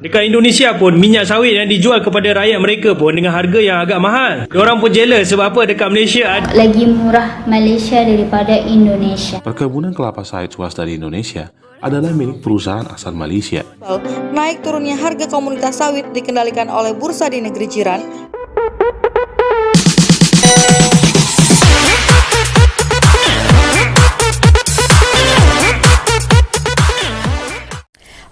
Dekat Indonesia pun minyak sawit yang dijual kepada rakyat mereka pun dengan harga yang agak mahal. Diorang pun jealous sebab apa dekat Malaysia ada lagi murah Malaysia daripada Indonesia. Perkebunan kelapa sawit swasta di Indonesia adalah milik perusahaan asal Malaysia. Naik turunnya harga komoditas sawit dikendalikan oleh bursa di negeri jiran.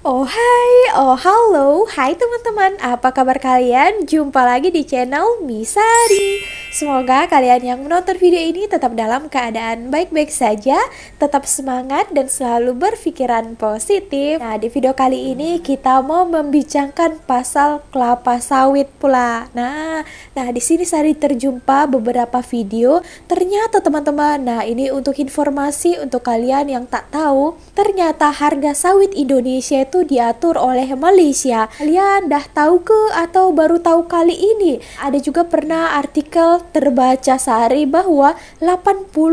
Oh hai, oh halo, hai teman-teman, apa kabar kalian? Jumpa lagi di channel Misari. Semoga kalian yang menonton video ini tetap dalam keadaan baik-baik saja, tetap semangat dan selalu berpikiran positif. Nah, di video kali ini kita mau membincangkan pasal kelapa sawit pula. Nah di sini Sari terjumpa beberapa video. Ternyata teman-teman, nah ini untuk informasi untuk kalian yang tak tahu, ternyata harga sawit Indonesia itu diatur oleh Malaysia. Kalian dah tahu ke atau baru tahu kali ini? Ada juga pernah artikel terbaca Sari bahwa 80%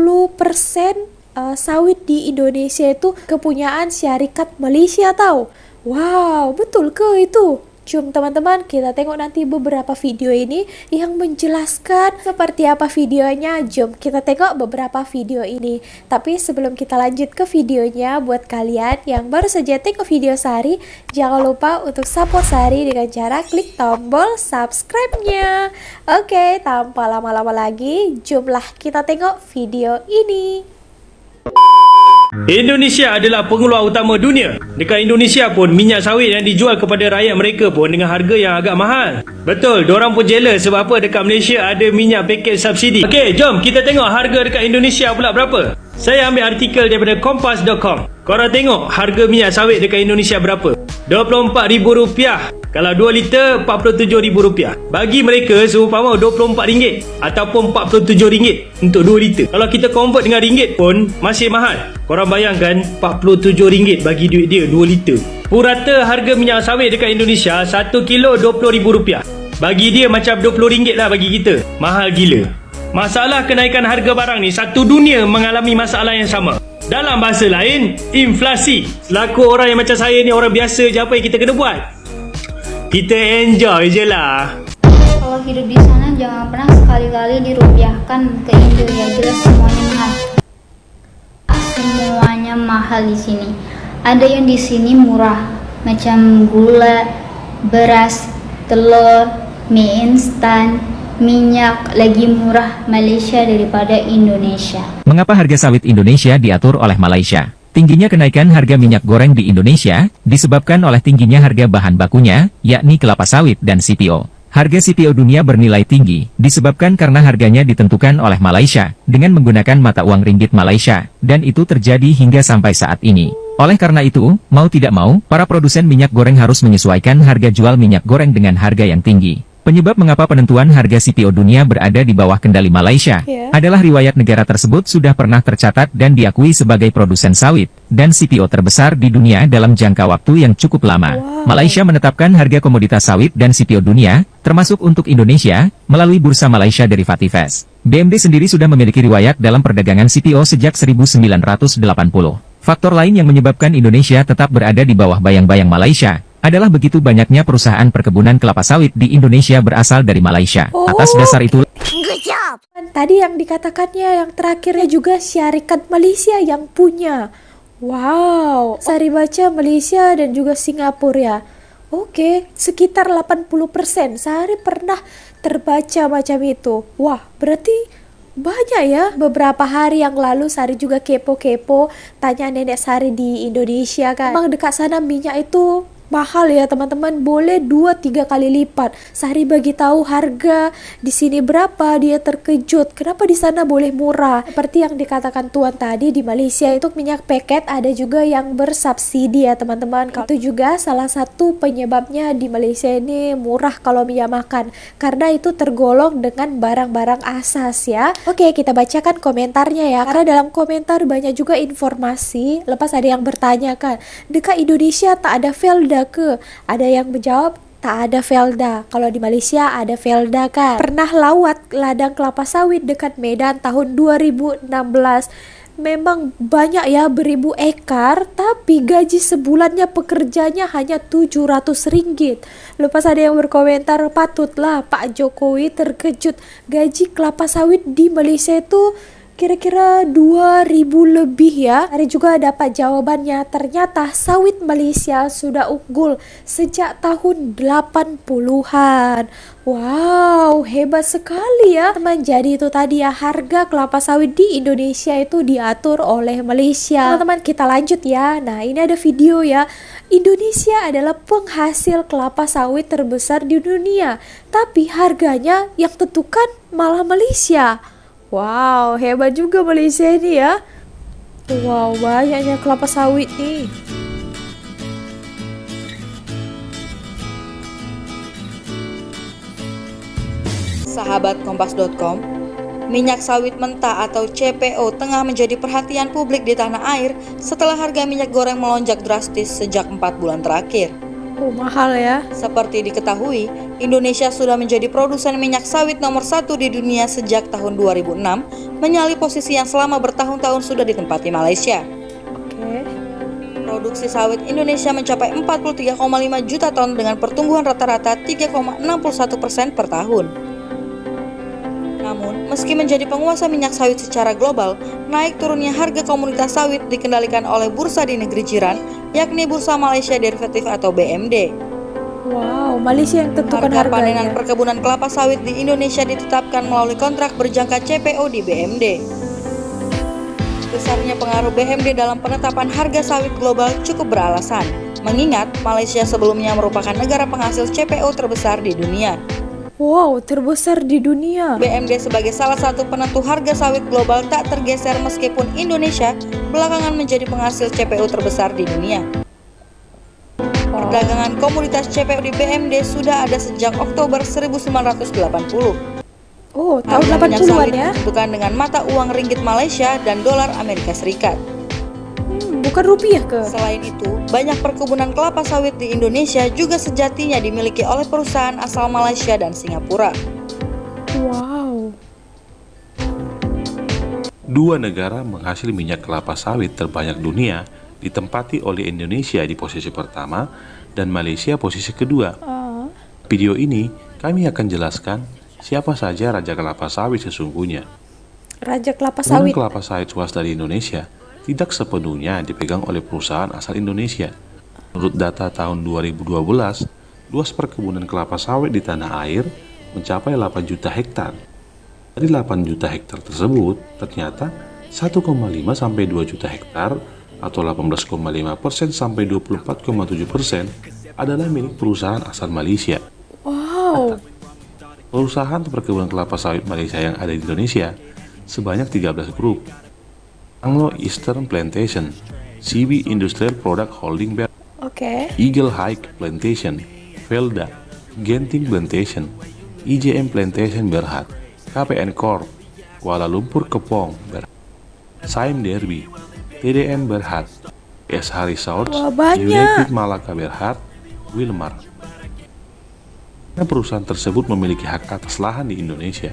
sawit di Indonesia itu kepunyaan syarikat Malaysia tahu. Wow, betul ke itu? Jom teman-teman, kita tengok nanti beberapa video ini yang menjelaskan seperti apa videonya. Jom kita tengok beberapa video ini. Tapi sebelum kita lanjut ke videonya, buat kalian yang baru saja tengok video Sari, jangan lupa untuk support Sari dengan cara klik tombol subscribe-nya. Oke, tanpa lama-lama lagi, jomlah kita tengok video ini. Indonesia adalah pengeluar utama dunia. Dekat Indonesia pun minyak sawit yang dijual kepada rakyat mereka pun dengan harga yang agak mahal. Betul, diorang pun jealous sebab apa dekat Malaysia ada minyak paket subsidi. Okey, jom kita tengok harga dekat Indonesia pula berapa. Saya ambil artikel daripada kompas.com. Korang tengok harga minyak sawit dekat Indonesia berapa? RM24,000. Kalau 2 liter RM47,000. Bagi mereka seumpama RM24 ataupun RM47 untuk 2 liter. Kalau kita convert dengan ringgit pun masih mahal. Korang bayangkan RM47 bagi duit dia 2 liter. Purata harga minyak sawit dekat Indonesia 1 kilo RM20,000. Bagi dia macam RM20 lah bagi kita. Mahal gila. Masalah kenaikan harga barang ni satu dunia mengalami masalah yang sama. Dalam bahasa lain, inflasi. Selaku orang yang macam saya ni, orang biasa je, apa yang kita kena buat? Kita enjoy je lah. Kalau hidup di sana jangan pernah sekali-kali dirupiahkan ke Indo, ya jelas semuanya mahal. Semuanya mahal di sini. Ada yang di sini murah, macam gula, beras, telur, mie instan, minyak lagi murah Malaysia daripada Indonesia. Mengapa harga sawit Indonesia diatur oleh Malaysia? Tingginya kenaikan harga minyak goreng di Indonesia disebabkan oleh tingginya harga bahan bakunya, yakni kelapa sawit dan CPO. Harga CPO dunia bernilai tinggi disebabkan karena harganya ditentukan oleh Malaysia dengan menggunakan mata uang ringgit Malaysia, dan itu terjadi hingga sampai saat ini. Oleh karena itu, mau tidak mau, para produsen minyak goreng harus menyesuaikan harga jual minyak goreng dengan harga yang tinggi. Penyebab mengapa penentuan harga CPO dunia berada di bawah kendali Malaysia adalah riwayat negara tersebut sudah pernah tercatat dan diakui sebagai produsen sawit dan CPO terbesar di dunia dalam jangka waktu yang cukup lama. Malaysia menetapkan harga komoditas sawit dan CPO dunia, termasuk untuk Indonesia, melalui Bursa Malaysia Derivatives. BMD sendiri sudah memiliki riwayat dalam perdagangan CPO sejak 1980. Faktor lain yang menyebabkan Indonesia tetap berada di bawah bayang-bayang Malaysia adalah begitu banyaknya perusahaan perkebunan kelapa sawit di Indonesia berasal dari Malaysia. Atas dasar itu, Tadi yang dikatakannya yang terakhirnya juga syarikat Malaysia yang punya. Wow, Sari baca Malaysia dan juga Singapura ya. Oke, sekitar 80%. Sari pernah terbaca macam itu. Wah, berarti banyak ya. Beberapa hari yang lalu Sari juga kepo-kepo tanya nenek Sari di Indonesia kan. Emang dekat sana minyak itu mahal ya teman-teman, boleh 2-3 kali lipat. Sari bagi tahu harga di sini berapa, dia terkejut. Kenapa di sana boleh murah? Seperti yang dikatakan Tuan tadi, di Malaysia itu minyak paket ada juga yang bersubsidi ya teman-teman. Itu juga salah satu penyebabnya di Malaysia ini murah kalau minyak makan, karena itu tergolong dengan barang-barang asas ya. Oke, kita bacakan komentarnya ya, karena dalam komentar banyak juga informasi. Lepas ada yang bertanya kan, dekat Indonesia tak ada Felda ke? Ada yang menjawab tak ada Felda. Kalau di Malaysia ada Felda kan. Pernah lawat ladang kelapa sawit dekat Medan tahun 2016. memang banyak ya, beribu ekar, tapi gaji sebulannya pekerjanya hanya 700 ringgit. Lepas ada yang berkomentar, patutlah Pak Jokowi terkejut, gaji kelapa sawit di Malaysia itu kira-kira 2.000 lebih ya. Ada juga dapat jawabannya, ternyata sawit Malaysia sudah unggul sejak tahun 80-an. Wow, hebat sekali ya teman. Jadi itu tadi ya, harga kelapa sawit di Indonesia itu diatur oleh Malaysia. Teman-teman, kita lanjut ya. Nah, ini ada video ya. Indonesia adalah penghasil kelapa sawit terbesar di dunia, tapi harganya yang tentukan malah Malaysia. Wow, hebat juga Malaysia ini ya. Wow, banyaknya kelapa sawit nih. Sahabat Kompas.com, minyak sawit mentah atau CPO tengah menjadi perhatian publik di tanah air setelah harga minyak goreng melonjak drastis sejak 4 bulan terakhir. Oh, mahal ya. Seperti diketahui, Indonesia sudah menjadi produsen minyak sawit nomor 1 di dunia sejak tahun 2006, menyalip posisi yang selama bertahun-tahun sudah ditempati Malaysia. Oke. Produksi sawit Indonesia mencapai 43,5 juta ton dengan pertumbuhan rata-rata 3,61% per tahun. Namun, meski menjadi penguasa minyak sawit secara global, naik turunnya harga komoditas sawit dikendalikan oleh bursa di negeri jiran, yakni Bursa Malaysia Derivatif atau BMD. Wow, Malaysia yang tentukan Harga panenan harganya. perkebunan kelapa sawit di Indonesia ditetapkan melalui kontrak berjangka CPO di BMD. Besarnya pengaruh BMD dalam penetapan harga sawit global cukup beralasan, mengingat Malaysia sebelumnya merupakan negara penghasil CPO terbesar di dunia. Wow, terbesar di dunia. BMD sebagai salah satu penentu harga sawit global tak tergeser meskipun Indonesia belakangan menjadi penghasil CPO terbesar di dunia. Perdagangan komoditas CPO di BMD sudah ada sejak Oktober 1980. Oh, tahun Harga minyak 80-an sawit ya. ditentukan dengan mata uang ringgit Malaysia dan dolar Amerika Serikat. Bukan rupiah ke? Selain itu, banyak perkebunan kelapa sawit di Indonesia juga sejatinya dimiliki oleh perusahaan asal Malaysia dan Singapura. Wow. Dua negara menghasil minyak kelapa sawit terbanyak dunia ditempati oleh Indonesia di posisi pertama dan Malaysia posisi kedua. Video ini kami akan jelaskan siapa saja Raja Kelapa Sawit sesungguhnya. Raja kelapa Perkebunan sawit. kelapa sawit swasta di Indonesia tidak sepenuhnya dipegang oleh perusahaan asal Indonesia. Menurut data tahun 2012, luas perkebunan kelapa sawit di tanah air mencapai 8 juta hektar. Dari 8 juta hektar tersebut, ternyata 1,5 sampai 2 juta hektar atau 18,5% sampai 24,7% adalah milik perusahaan asal Malaysia. Wow. Perusahaan perkebunan kelapa sawit Malaysia yang ada di Indonesia sebanyak 13 grup. Anglo Eastern Plantation, CB Industrial Product Holding Berhad, Oke. Eagle High Plantation, Velda, Genting Plantation, IJM Plantation Berhad, KPN Corp, Kuala Lumpur Kepong Berhad, Sime Derby, TDM Berhad, SH Resorts, Wah, banyak. United Malacca Berhad, Wilmar. Perusahaan tersebut memiliki hak atas lahan di Indonesia.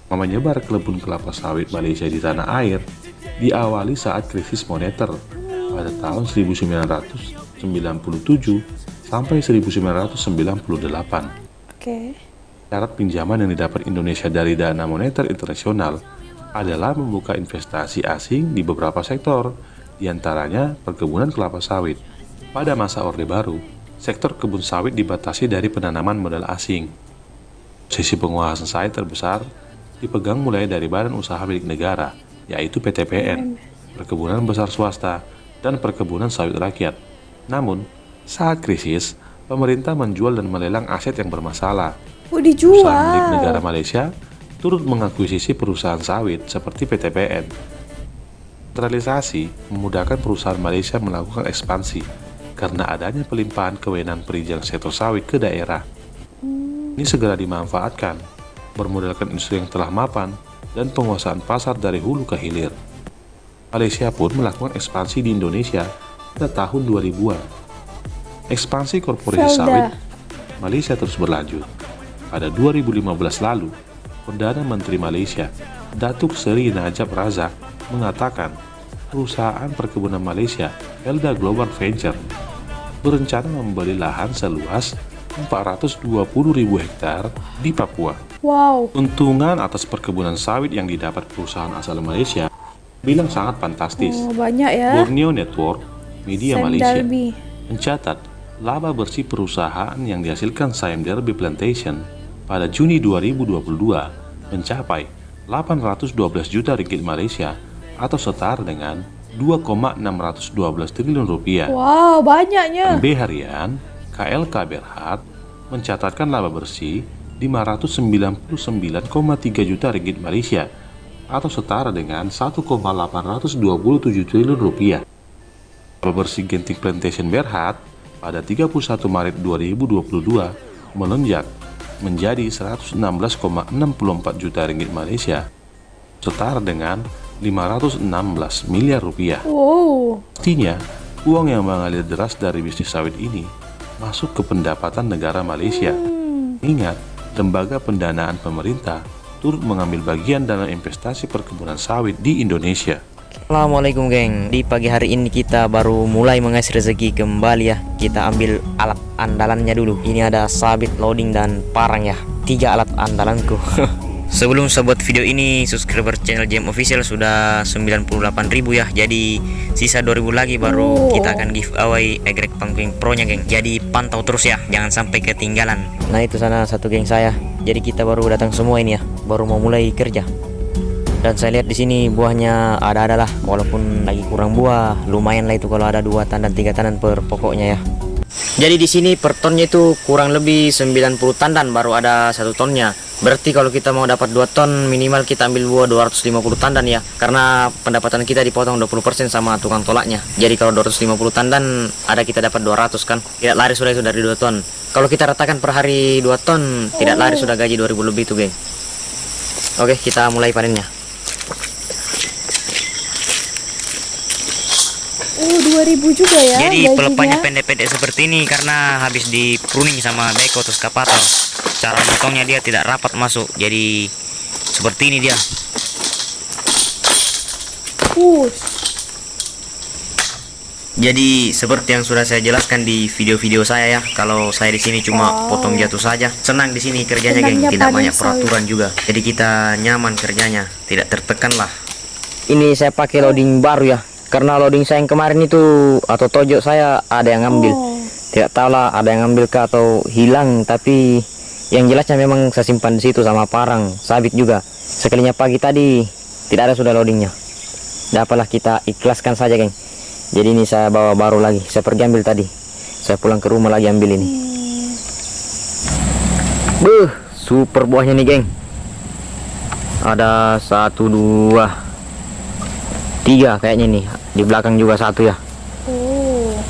Menyebar kebun kelapa sawit Malaysia di tanah air diawali saat krisis moneter pada tahun 1997 sampai 1998. Oke. Syarat pinjaman yang didapat Indonesia dari Dana Moneter Internasional adalah membuka investasi asing di beberapa sektor, diantaranya perkebunan kelapa sawit. Pada masa Orde Baru, sektor kebun sawit dibatasi dari penanaman modal asing. Posisi penguasaan sawit terbesar dipegang mulai dari badan usaha milik negara, yaitu PTPN, perkebunan besar swasta, dan perkebunan sawit rakyat. Namun, saat krisis, pemerintah menjual dan melelang aset yang bermasalah. Oh, Perusahaan milik dijual. negara Malaysia turut mengakuisisi perusahaan sawit seperti PTPN. Sentralisasi memudahkan perusahaan Malaysia melakukan ekspansi karena adanya pelimpahan kewenangan perizinan sektor sawit ke daerah. Ini segera dimanfaatkan, bermodalkan industri yang telah mapan dan penguasaan pasar dari hulu ke hilir. Malaysia pun melakukan ekspansi di Indonesia pada tahun 2000-an. Ekspansi korporasi Velda. sawit Malaysia terus berlanjut. Pada 2015 lalu, Perdana Menteri Malaysia, Datuk Seri Najib Razak, mengatakan perusahaan perkebunan Malaysia, Elda Global Venture, berencana membeli lahan seluas 420.000 hektar di Papua. Wow. Keuntungan atas perkebunan sawit yang didapat perusahaan asal Malaysia bilang sangat fantastis. Oh, banyak ya. Borneo Network Media Malaysia Derby. mencatat laba bersih perusahaan yang dihasilkan Sime Derby Plantation pada Juni 2022 mencapai 812 juta ringgit Malaysia atau setara dengan 2,612 triliun rupiah. Wow, banyaknya. MB harian KLK Berhad mencatatkan laba bersih 599,3 juta ringgit Malaysia atau setara dengan 1,827 triliun rupiah. Laba bersih Genting Plantation Berhad pada 31 Maret 2022 melonjak menjadi 116,64 juta ringgit Malaysia, setara dengan 516 miliar rupiah. Wow. Pastinya, uang yang mengalir deras dari bisnis sawit ini masuk ke pendapatan negara Malaysia. Ingat, lembaga pendanaan pemerintah turut mengambil bagian dalam investasi perkebunan sawit di Indonesia. Assalamualaikum geng, di pagi hari ini kita baru mulai mengais rezeki kembali ya. Kita ambil alat andalannya dulu. Ini ada sabit, loading, dan parang ya. 3 alat andalanku. Sebelum saya buat video ini, subscriber channel JM Official sudah 98.000 ya. Jadi sisa 2.000 lagi baru kita akan giveaway egrek Pangping Pro nya geng. Jadi pantau terus ya, jangan sampai ketinggalan. Nah itu sana satu geng saya. Jadi kita baru datang semua ini ya, baru mau mulai kerja. Dan saya lihat di sini buahnya ada lah, walaupun lagi kurang buah, lumayan lah itu kalau ada 2 tan dan 3 tanan per pokoknya ya. Jadi di sini per tonnya itu kurang lebih 90 tandan baru ada 1 tonnya. Berarti kalau kita mau dapat 2 ton minimal kita ambil buah 250 tandan ya. Karena pendapatan kita dipotong 20% sama tukang tolaknya. Jadi kalau 250 tandan ada kita dapat 200 kan. Tidak lari sudah itu dari 2 ton. Kalau kita ratakan per hari 2 ton tidak lari sudah gaji 2000 lebih itu geng. Oke, kita mulai panennya. 2000 juga ya. Jadi gajinya. pelepahnya pendek-pendek seperti ini karena habis di pruning sama beko atau skavator. Cara potongnya dia tidak rapat masuk. Jadi seperti ini dia. Jadi seperti yang sudah saya jelaskan di video-video saya ya. Kalau saya di sini cuma potong jatuh saja. Senang di sini kerjanya geng. Tidak banyak peraturan juga. Jadi kita nyaman kerjanya. Tidak tertekan lah. Ini saya pakai loading baru ya. Karena loading saya yang kemarin itu atau tojok saya ada yang ngambil. Tidak tahu lah ada yang ngambil kah atau hilang. Tapi yang jelasnya memang saya simpan di situ sama parang, sabit juga. Sekalinya pagi tadi tidak ada sudah loadingnya. Dapatlah kita ikhlaskan saja geng. Jadi ini saya bawa baru lagi. Saya pergi ambil tadi. Saya pulang ke rumah lagi ambil ini. Super buahnya nih geng. Ada 1, 2, 3 kayaknya nih. Di belakang juga 1 ya.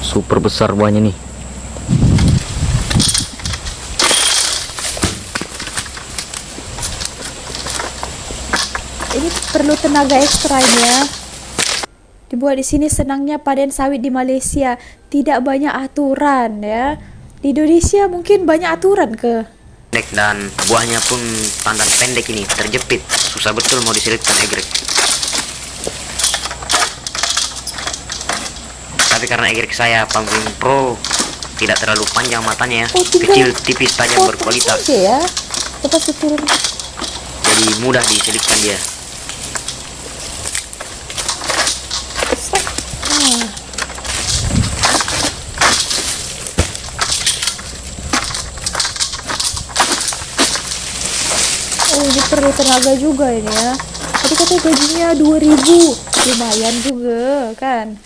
Super besar buahnya nih. Ini perlu tenaga ekstra ini ya. Dibuat di sini senangnya panen sawit di Malaysia tidak banyak aturan ya. Di Indonesia mungkin banyak aturan ke. Dan buahnya pun tandan pendek ini, terjepit. Susah betul mau diselipkan egrek. Tapi karena egrek saya Pangping Pro tidak terlalu panjang matanya ya. Kecil, tipis, tajam, berkualitas. Ya. Lepas turun. Jadi mudah diselipkan dia. Ini perlu tenaga juga ini ya. Tadi katanya gajinya 2000, lumayan juga kan.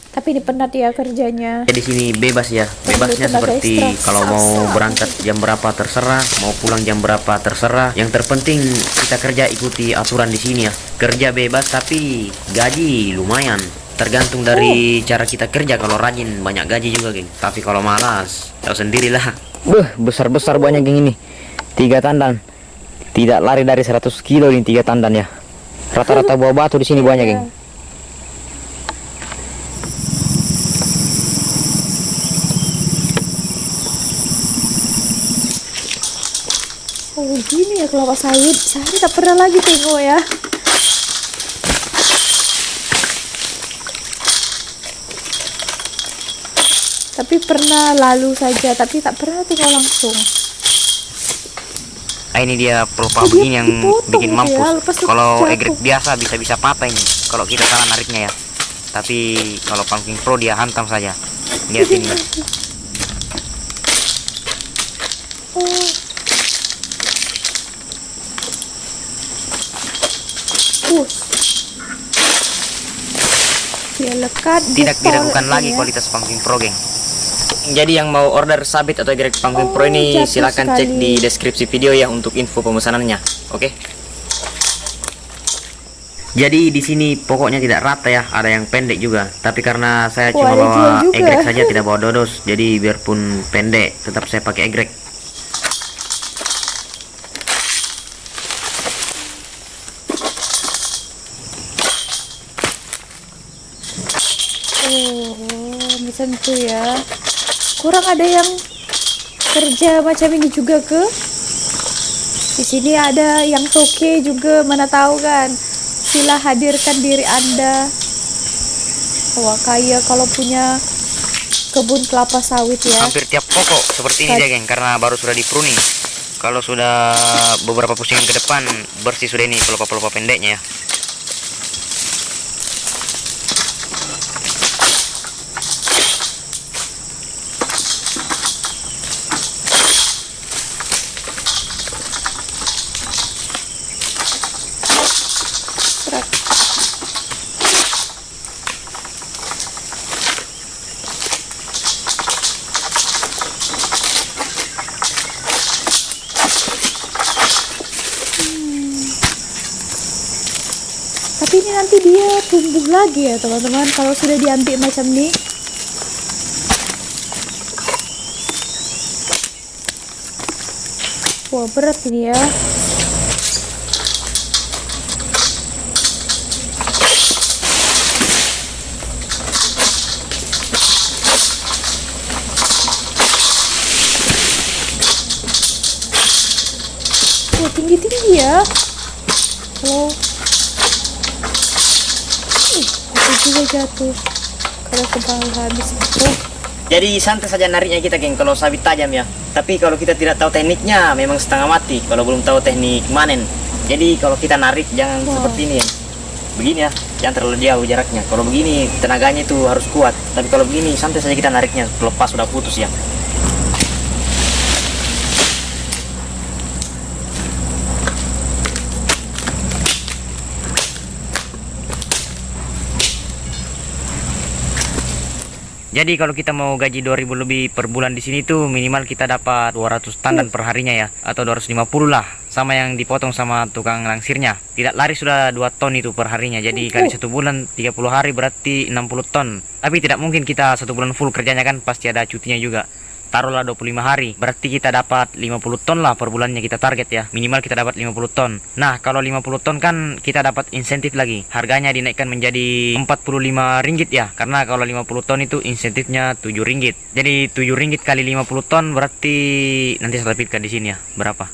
Tapi ini penat ya kerjanya. Di sini bebas ya. Bebasnya seperti kalau mau berangkat jam berapa terserah, mau pulang jam berapa terserah. Yang terpenting kita kerja ikuti aturan di sini ya. Kerja bebas tapi gaji lumayan. Tergantung dari cara kita kerja. Kalau rajin banyak gaji juga geng. Tapi kalau malas tahu sendirilah. Besar-besar banyak geng ini. 3 tandan. Tidak lari dari 100 kilo ini 3 tandan ya. Rata-rata buah batu di sini banyak geng. Oh gini ya kelapa sawit. Saya tak pernah lagi tengok ya. tapi pernah lalu saja, tapi tak pernah tengok langsung. Ini dia pelupa Dia begini yang dipotong bikin gitu ya, mampus. lepas itu Kalau jatuh. egrek biasa bisa-bisa patah ini kalau kita salah nariknya ya. Tapi kalau Pumpkin Pro dia hantam saja. Lihat ini ya. Oh. Dia lekat, dia Tidak diragukan tolak lagi ya. kualitas Pumpkin Pro, geng. Jadi yang mau order sabit atau egrek Pumpkin Pro ini jatuh silahkan cek sekali. di deskripsi video ya untuk info pemesanannya. Oke. Jadi di sini pokoknya tidak rata ya, ada yang pendek juga. Tapi karena saya cuma ada jual bawa juga. egrek saja, tidak bawa dodos. Jadi biarpun pendek, tetap saya pakai egrek. Oh, macam itu ya. Kurang ada yang kerja macam ini juga ke? Di sini ada yang toke juga, mana tahu kan. Sila hadirkan diri Anda. Wah, kaya kalau punya kebun kelapa sawit ya. Hampir tiap pokok seperti ini dia, geng, karena baru sudah di pruning. Kalau sudah beberapa pusingan ke depan, bersih sudah ini pelupa-pelupa pendeknya ya. Serak. Tapi ini nanti dia tumbuh lagi ya teman-teman kalau sudah diambil macam ini. Wah, berat ini ya. Wah, tinggi-tinggi ya. Kalau aku juga jatuh kalau ke bawah habis itu. Jadi santai saja nariknya kita, geng, kalau sabit tajam ya. Tapi kalau kita tidak tahu tekniknya memang setengah mati kalau belum tahu teknik manen. Jadi kalau kita narik jangan seperti ini ya. Begini ya, jangan terlalu jauh jaraknya. Kalau begini tenaganya itu harus kuat. Tapi kalau begini santai saja kita nariknya, lepas sudah putus ya. Jadi kalau kita mau gaji 2000 lebih per bulan di sini tuh minimal kita dapat 200 tandan per harinya ya, atau 250 lah, sama yang dipotong sama tukang langsirnya. Tidak lari sudah 2 ton itu per harinya. Jadi kali 1 bulan 30 hari berarti 60 ton. Tapi tidak mungkin kita 1 bulan full kerjanya kan, pasti ada cutinya juga. Taruhlah 25 hari, berarti kita dapat 50 ton lah per bulannya kita target ya. Minimal kita dapat 50 ton. Nah, kalau 50 ton kan kita dapat insentif lagi. Harganya dinaikkan menjadi 45 ringgit ya. Karena kalau 50 ton itu insentifnya 7 ringgit. Jadi 7 ringgit kali 50 ton berarti nanti saya tapitkan di sini ya. Berapa?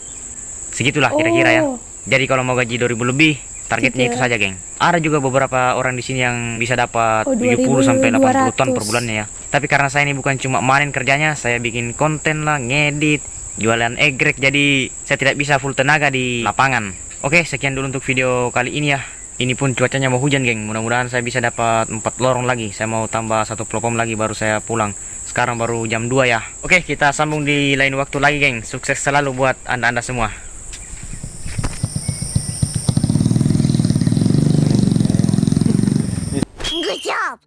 Segitulah kira-kira ya. Jadi kalau mau gaji 2000 lebih, targetnya itu saja, geng. Ada juga beberapa orang di sini yang bisa dapat 70 sampai 80 ton per bulannya ya. Tapi karena saya ini bukan cuma manen kerjanya, saya bikin konten lah, ngedit, jualan egrek, jadi saya tidak bisa full tenaga di lapangan. Oke, sekian dulu untuk video kali ini ya. Ini pun cuacanya mau hujan, geng. Mudah-mudahan saya bisa dapat 4 lorong lagi. Saya mau tambah 1 pelopom lagi baru saya pulang. Sekarang baru jam 2 ya. Oke, kita sambung di lain waktu lagi, geng. Sukses selalu buat anda-anda semua.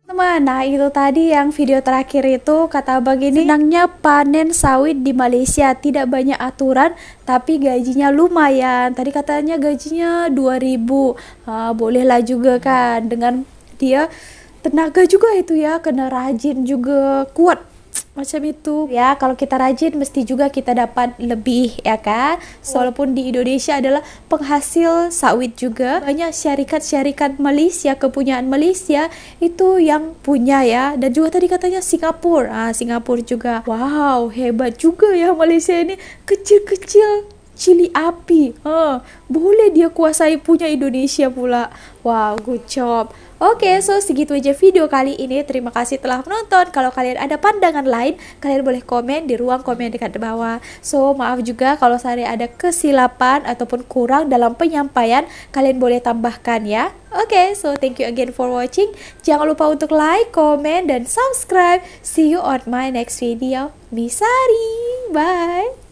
Teman, nah itu tadi yang video terakhir itu kata abang ini, senangnya panen sawit di Malaysia, tidak banyak aturan tapi gajinya lumayan. Tadi katanya gajinya 2000. Bolehlah juga kan, dengan dia tenaga juga itu ya, kena rajin juga, kuat macam itu ya. Kalau kita rajin mesti juga kita dapat lebih ya kan. Walaupun di Indonesia adalah penghasil sawit juga, banyak syarikat-syarikat Malaysia, kepunyaan Malaysia itu yang punya ya. Dan juga tadi katanya Singapura, Singapura juga. Wow, hebat juga ya Malaysia ini, kecil-kecil cili api. Boleh dia kuasai punya Indonesia pula. Wow, good job. Oke, so segitu aja video kali ini. Terima kasih telah menonton. Kalau kalian ada pandangan lain, kalian boleh komen di ruang komen dekat bawah. So, maaf juga kalau saya ada kesilapan ataupun kurang dalam penyampaian, kalian boleh tambahkan ya. Oke, so thank you again for watching. Jangan lupa untuk like, comment, dan subscribe. See you on my next video. Misari. Bye.